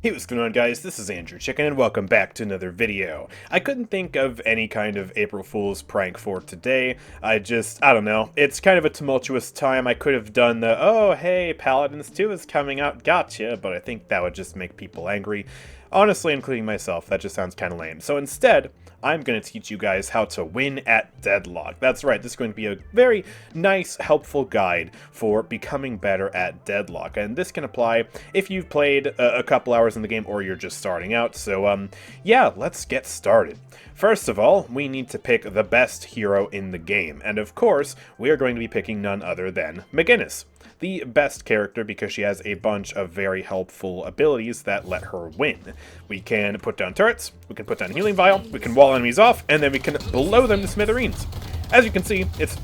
Hey, what's going on, guys? This is AndrewChicken, and welcome back to another video. I couldn't think of any kind of April Fool's prank for today. I don't know. It's kind of a tumultuous time. I could have done the, oh, hey, Paladins 2 is coming out, gotcha, but I think that would just make people angry. Honestly, including myself, that just sounds kind of lame. So instead, I'm going to teach you guys how to win at Deadlock. That's right, this is going to be a very nice, helpful guide for becoming better at Deadlock. And this can apply if you've played a couple hours in the game or you're just starting out. So, yeah, let's get started. First of all, we need to pick the best hero in the game. And of course, we are going to be picking none other than McGinnis, the best character because she has a bunch of very helpful abilities that let her win. We can put down turrets, we can put down a healing vial, we can wall enemies off, and then we can blow them to smithereens. As you can see, it's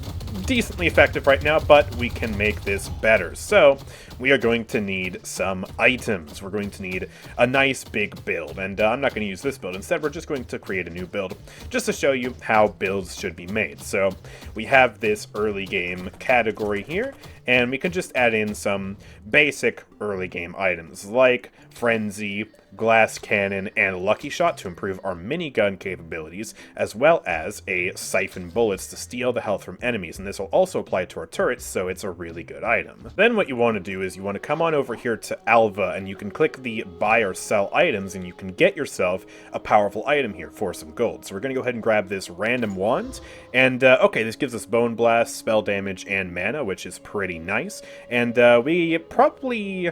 decently effective right now, but we can make this better. So we are going to need some items. We're going to need a nice big build, and I'm not going to use this build. Instead, we're just going to create a new build just to show you how builds should be made. So we have this early game category here, and we can just add in some basic early game items like Frenzy, Glass Cannon, and Lucky Shot to improve our minigun capabilities, as well as a Siphon Bullets to steal the health from enemies, and this will also apply to our turrets, so it's a really good item. Then what you want to do is you want to come on over here to Alva, and you can click the buy or sell items, and you can get yourself a powerful item here for some gold. So we're going to go ahead and grab this random wand, and okay, this gives us Bone Blast, spell damage, and mana, which is pretty nice, and we probably...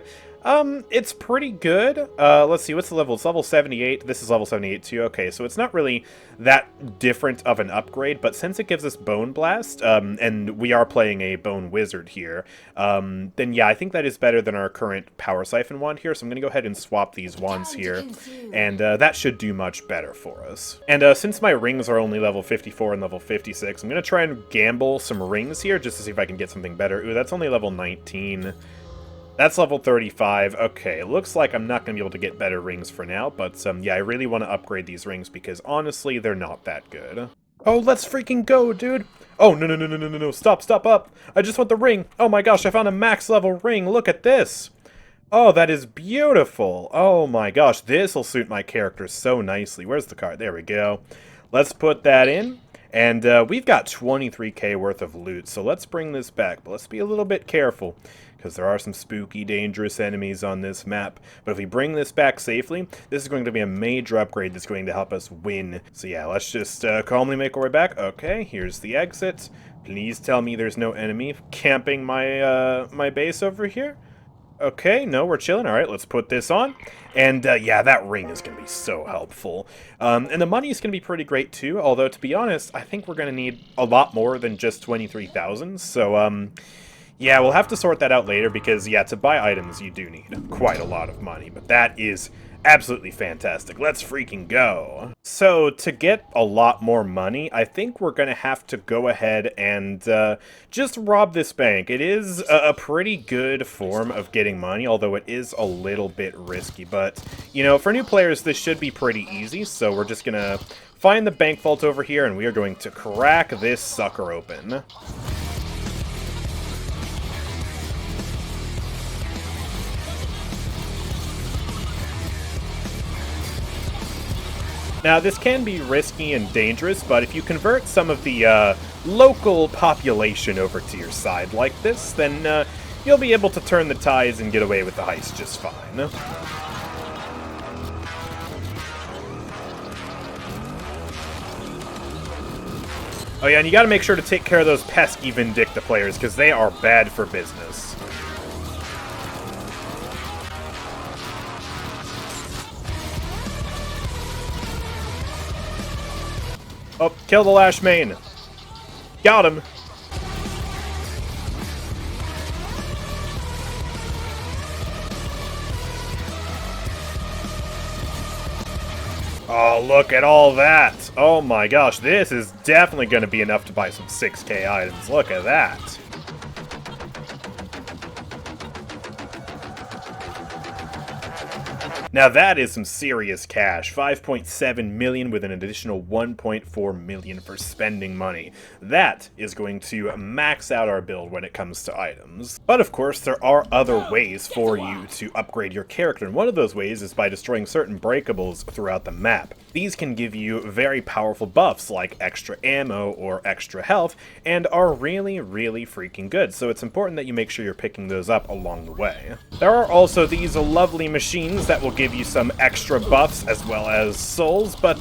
it's pretty good. Let's see, what's the level? It's level 78. This is level 78 too. Okay, so it's not really that different of an upgrade, but since it gives us Bone Blast, and we are playing a Bone Wizard here, then yeah, I think that is better than our current Power Siphon wand here, so I'm going to go ahead and swap these wands here, and that should do much better for us. And since my rings are only level 54 and level 56, I'm going to try and gamble some rings here just to see if I can get something better. Ooh, that's only level 19. That's level 35. Okay, looks like I'm not going to be able to get better rings for now, but yeah, I really want to upgrade these rings because honestly, they're not that good. Oh, let's freaking go, dude! Oh, no, stop up! I just want the ring! Oh my gosh, I found a max level ring! Look at this! Oh, that is beautiful! Oh my gosh, this'll suit my character so nicely. Where's the card? There we go. Let's put that in. And we've got 23k worth of loot, so let's bring this back. But let's be a little bit careful, because there are some spooky, dangerous enemies on this map. But if we bring this back safely, this is going to be a major upgrade that's going to help us win. So yeah, let's just calmly make our way back. Okay, here's the exit. Please tell me there's no enemy camping my, my base over here. Okay, no, we're chilling. All right, let's put this on. And yeah, that ring is going to be so helpful. And the money is going to be pretty great too, although to be honest, I think we're going to need a lot more than just 23,000. So, yeah, we'll have to sort that out later because, yeah, to buy items, you do need quite a lot of money. But that is absolutely fantastic. Let's freaking go. So, to get a lot more money, I think we're going to have to go ahead and just rob this bank. It is a pretty good form of getting money, although it is a little bit risky. But, you know, for new players, this should be pretty easy. So, we're just going to find the bank vault over here, and we are going to crack this sucker open. Now, this can be risky and dangerous, but if you convert some of the local population over to your side like this, then you'll be able to turn the tides and get away with the heist just fine. Oh yeah, and you gotta make sure to take care of those pesky Vindicta players, because they are bad for business. Oh, kill the Lash Main. Got him. Oh, look at all that. Oh my gosh, this is definitely going to be enough to buy some 6k items. Look at that. Now that is some serious cash, 5.7 million with an additional 1.4 million for spending money. That is going to max out our build when it comes to items. But of course there are other ways for you to upgrade your character, and one of those ways is by destroying certain breakables throughout the map. These can give you very powerful buffs like extra ammo or extra health, and are really, really freaking good, so it's important that you make sure you're picking those up along the way. There are also these lovely machines that will give you some extra buffs as well as souls, but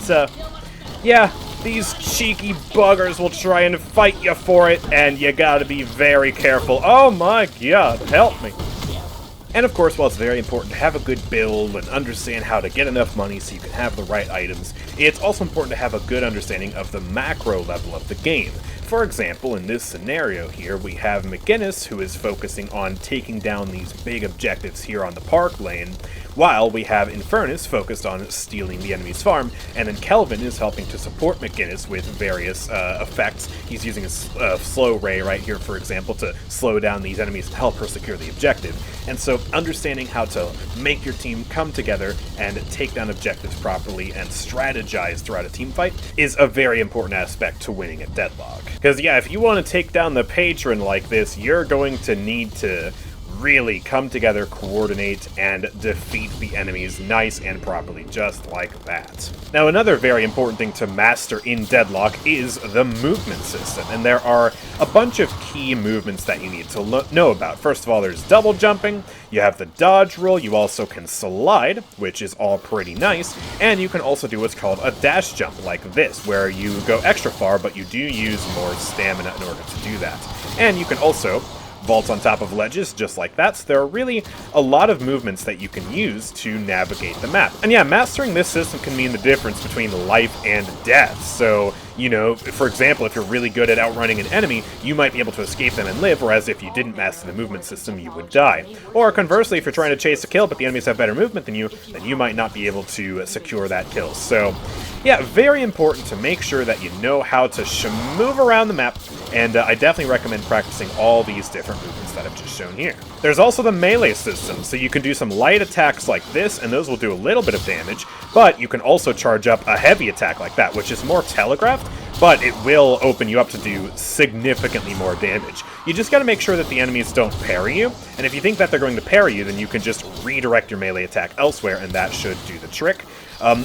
yeah, these cheeky buggers will try and fight you for it, and you gotta be very careful. Oh my god, help me. And of course, while it's very important to have a good build and understand how to get enough money so you can have the right items, it's also important to have a good understanding of the macro level of the game. For example, in this scenario here, we have McGinnis, who is focusing on taking down these big objectives here on the park lane, while we have Infernus focused on stealing the enemy's farm, and then Kelvin is helping to support McGinnis with various effects. He's using a slow ray right here, for example, to slow down these enemies and help her secure the objective. And so understanding how to make your team come together and take down objectives properly and strategize throughout a team fight is a very important aspect to winning at Deadlock. Because yeah, if you want to take down the patron like this, you're going to need to really come together, coordinate, and defeat the enemies nice and properly, just like that. Now, another very important thing to master in Deadlock is the movement system, and there are a bunch of key movements that you need to know about. First of all, there's double jumping, you have the dodge roll, you also can slide, which is all pretty nice, and you can also do what's called a dash jump, like this, where you go extra far, but you do use more stamina in order to do that. And you can also vault on top of ledges, just like that, so there are really a lot of movements that you can use to navigate the map. And yeah, mastering this system can mean the difference between life and death, so, you know, for example, if you're really good at outrunning an enemy, you might be able to escape them and live, whereas if you didn't master the movement system, you would die. Or conversely, if you're trying to chase a kill, but the enemies have better movement than you might not be able to secure that kill. So, yeah, very important to make sure that you know how to move around the map, and I definitely recommend practicing all these different movements that I've just shown here. There's also the melee system, so you can do some light attacks like this, and those will do a little bit of damage, but you can also charge up a heavy attack like that, which is more telegraphed, but it will open you up to do significantly more damage. You just gotta make sure that the enemies don't parry you, and if you think that they're going to parry you, then you can just redirect your melee attack elsewhere, and that should do the trick.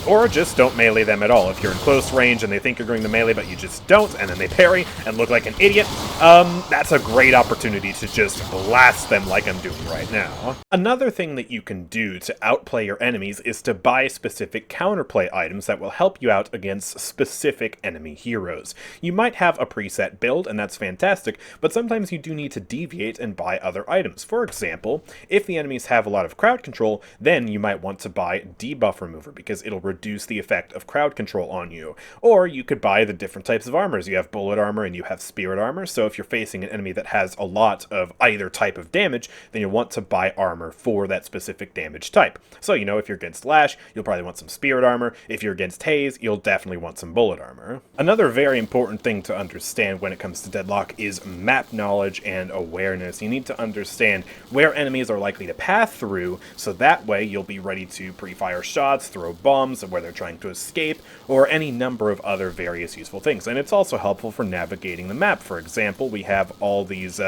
Or just don't melee them at all. If you're in close range and they think you're going to melee, but you just don't, and then they parry and look like an idiot, that's a great opportunity to just blast them like I'm doing right now. Another thing that you can do to outplay your enemies is to buy specific counterplay items that will help you out against specific enemy heroes. You might have a preset build, and that's fantastic, but sometimes you do need to deviate and buy other items. For example, if the enemies have a lot of crowd control, then you might want to buy Debuff Remover, because it'll reduce the effect of crowd control on you. Or you could buy the different types of armors. You have bullet armor and you have spirit armor, so if you're facing an enemy that has a lot of either type of damage, then you'll want to buy armor for that specific damage type. So, you know, if you're against Lash, you'll probably want some spirit armor. If you're against Haze, you'll definitely want some bullet armor. Another very important thing to understand when it comes to Deadlock is map knowledge and awareness. You need to understand where enemies are likely to pass through, so that way you'll be ready to pre-fire shots, throw bombs, where they're trying to escape, or any number of other various useful things. And it's also helpful for navigating the map. For example, we have all these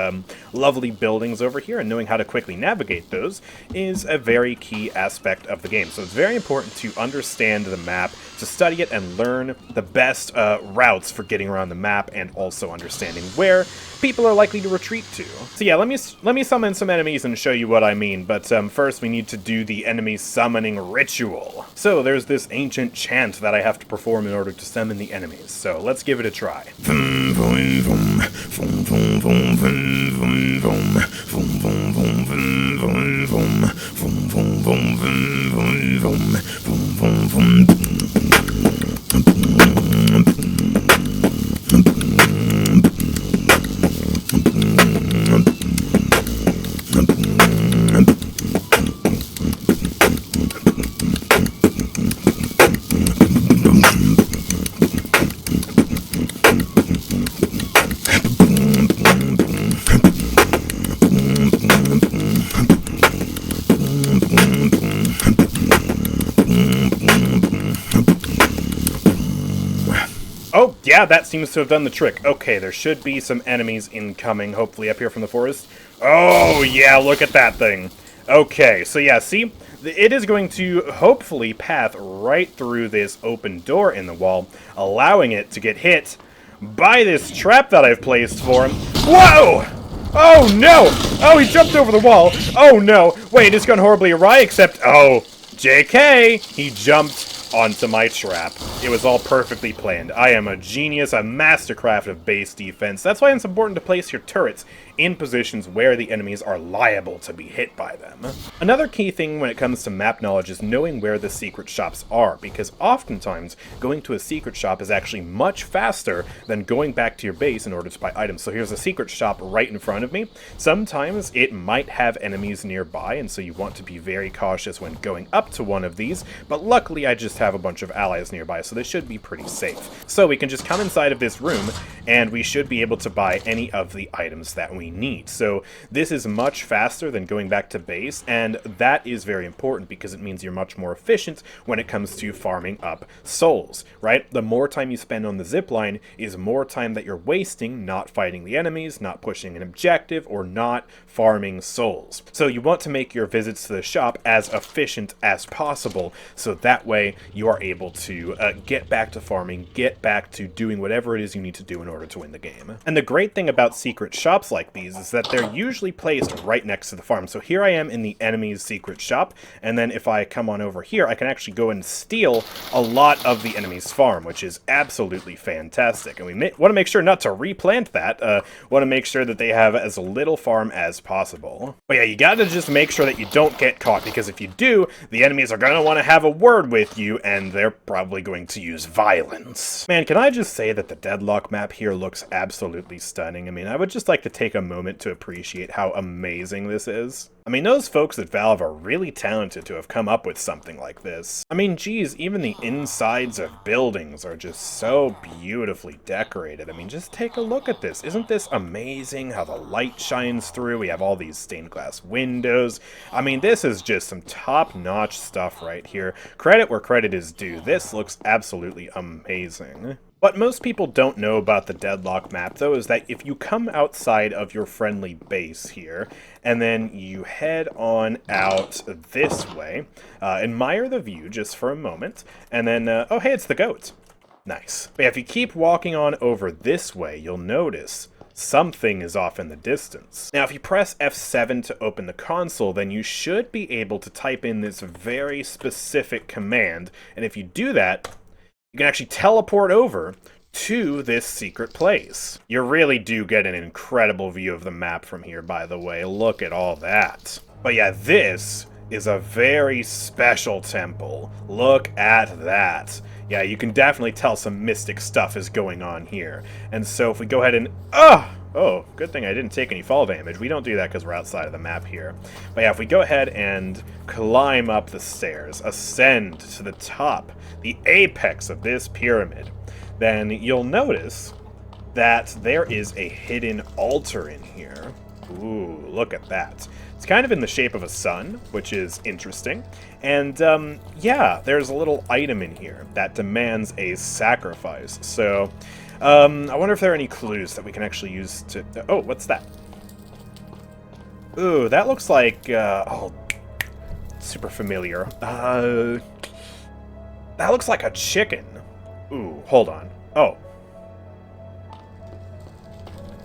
lovely buildings over here, and knowing how to quickly navigate those is a very key aspect of the game. So it's very important to understand the map, to study it and learn the best routes for getting around the map, and also understanding where people are likely to retreat to. So yeah, let me summon some enemies and show you what I mean, but first we need to do the enemy summoning ritual. So there's this ancient chant that I have to perform in order to summon the enemies, so let's give it a try. Oh, yeah, that seems to have done the trick. Okay, there should be some enemies incoming, hopefully, up here from the forest. Oh, yeah, look at that thing. Okay, so yeah, see? It is going to hopefully path right through this open door in the wall, allowing it to get hit by this trap that I've placed for him. Whoa! Oh, no! Oh, he jumped over the wall. Oh, no. Wait, it's gone horribly awry, except... Oh, JK! He jumped onto my trap. It was all perfectly planned. I am a genius, a mastercraft of base defense. That's why it's important to place your turrets in positions where the enemies are liable to be hit by them. Another key thing when it comes to map knowledge is knowing where the secret shops are, because oftentimes going to a secret shop is actually much faster than going back to your base in order to buy items. So here's a secret shop right in front of me. Sometimes it might have enemies nearby, and so you want to be very cautious when going up to one of these, but luckily I just have a bunch of allies nearby, so they should be pretty safe. So we can just come inside of this room, and we should be able to buy any of the items that we need. So this is much faster than going back to base, and that is very important because it means you're much more efficient when it comes to farming up souls, right? The more time you spend on the zipline is more time that you're wasting not fighting the enemies, not pushing an objective, or not farming souls. So you want to make your visits to the shop as efficient as possible, so that way you are able to get back to farming, get back to doing whatever it is you need to do in order to win the game. And the great thing about secret shops like these is that they're usually placed right next to the farm. So here I am in the enemy's secret shop, and then if I come on over here, I can actually go and steal a lot of the enemy's farm, which is absolutely fantastic. And we want to make sure not to replant that. Want to make sure that they have as little farm as possible. But yeah, you gotta just make sure that you don't get caught, because if you do, the enemies are gonna want to have a word with you, and they're probably going to use violence. Man, can I just say that the Deadlock map here looks absolutely stunning? I mean, I would just like to take a moment to appreciate how amazing this is. I mean, those folks at Valve are really talented to have come up with something like this. I mean, geez, even the insides of buildings are just so beautifully decorated. I mean, just take a look at this. Isn't this amazing how the light shines through? We have all these stained glass windows. I mean, this is just some top-notch stuff right here. Credit where credit is due. This looks absolutely amazing. What most people don't know about the Deadlock map, though, is that if you come outside of your friendly base here, and then you head on out this way, admire the view just for a moment, and then, oh, hey, it's the goat. Nice. But yeah, if you keep walking on over this way, you'll notice something is off in the distance. Now, if you press F7 to open the console, then you should be able to type in this very specific command, and if you do that, you can actually teleport over to this secret place. You really do get an incredible view of the map from here, by the way. Look at all that. But yeah, this is a very special temple. Look at that. Yeah, you can definitely tell some mystic stuff is going on here. And so if we go ahead and... Oh, good thing I didn't take any fall damage. We don't do that because we're outside of the map here. But yeah, if we go ahead and climb up the stairs, ascend to the top, the apex of this pyramid, then you'll notice that there is a hidden altar in here. Ooh, look at that. It's kind of in the shape of a sun, which is interesting. And, yeah, there's a little item in here that demands a sacrifice. So... I wonder if there are any clues that we can actually use to... Oh, what's that? Ooh, that looks like... oh, super familiar. That looks like a chicken. Ooh, hold on. Oh.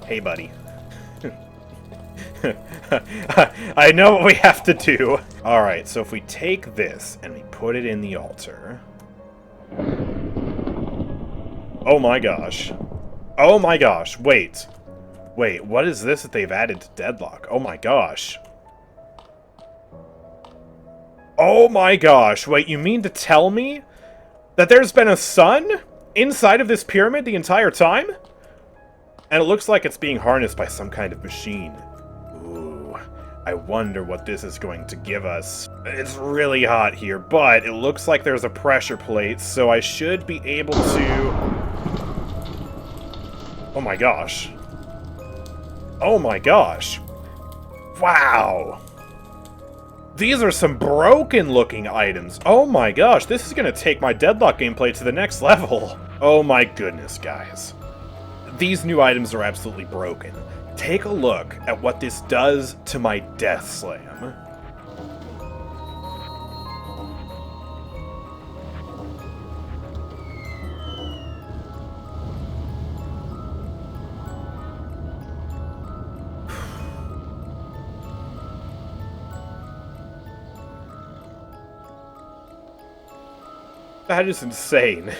Hey, buddy. I know what we have to do. Alright, so if we take this and we put it in the altar... Oh my gosh. Oh my gosh, wait. Wait, what is this that they've added to Deadlock? Oh my gosh. Oh my gosh, wait, you mean to tell me that there's been a sun inside of this pyramid the entire time? And it looks like it's being harnessed by some kind of machine. Ooh, I wonder what this is going to give us. It's really hot here, but it looks like there's a pressure plate, so I should be able to... Oh my gosh. Oh my gosh. Wow. These are some broken looking items. Oh my gosh, this is going to take my Deadlock gameplay to the next level. Oh my goodness, guys. These new items are absolutely broken. Take a look at what this does to my Death Slam. That is insane.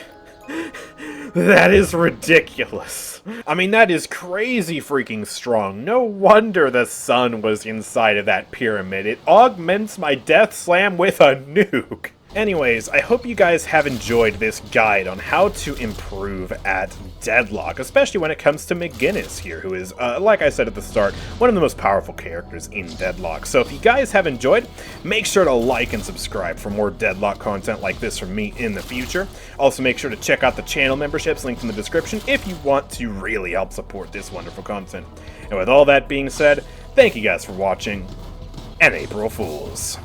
That is ridiculous. I mean, that is crazy freaking strong. No wonder the sun was inside of that pyramid. It augments my Death Slam with a nuke. Anyways, I hope you guys have enjoyed this guide on how to improve at Deadlock, especially when it comes to McGinnis here, who is, like I said at the start, one of the most powerful characters in Deadlock. So if you guys have enjoyed, make sure to like and subscribe for more Deadlock content like this from me in the future. Also make sure to check out the channel memberships linked in the description if you want to really help support this wonderful content. And with all that being said, thank you guys for watching, and April Fools!